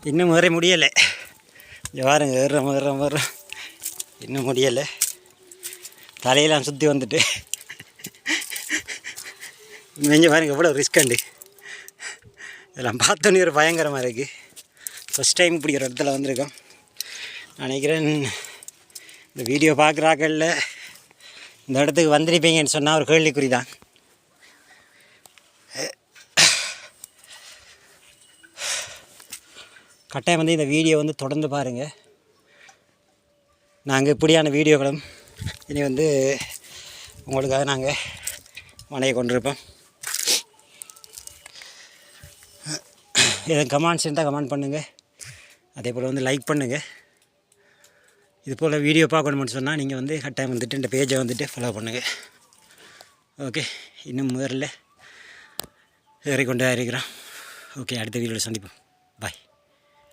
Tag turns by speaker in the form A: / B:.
A: இன்னும் ஏற முடியலை. இங்கே பாருங்க, ஏறுறோம் இன்னும் முடியலை. தலையெல்லாம் சுற்றி வந்துட்டு மெஞ்சு பாருங்க எவ்வளோ ரிஸ்கண்டு. இதெல்லாம் பார்த்தோன்னே ஒரு பயங்கரமாக இருக்குது. ஃபஸ்ட் டைம் இப்படி ஒரு இடத்துல வந்திருக்கோம். நினைக்கிறேன் இந்த வீடியோ பார்க்குறாக்கள்ல இந்த இடத்துக்கு வந்திருப்பீங்கன்னு சொன்னால் ஒரு கேள்விக்குறி தான். கட்டாயம் வந்து இந்த வீடியோ வந்து தொடர்ந்து பாருங்கள். நாங்கள் இப்படியான வீடியோக்களும் இனி வந்து உங்களுக்காக நாங்கள் மனையை கொண்டிருப்போம். எதுவும் கமெண்ட்ஸ் இருந்தால் கமெண்ட் பண்ணுங்கள். அதே போல் வந்து லைக் பண்ணுங்கள். இது போல் வீடியோ பார்க்கணும்னு சொன்னால் நீங்கள் வந்து கட்டாயம் வந்துட்டு இந்த பேஜை வந்துட்டு ஃபாலோ பண்ணுங்கள். ஓகே, இன்னும் முதல்ல ஏறிக்கொண்டு இருக்கிறோம். ஓகே, அடுத்த வீடியோவில் சந்திப்போம். பாய்.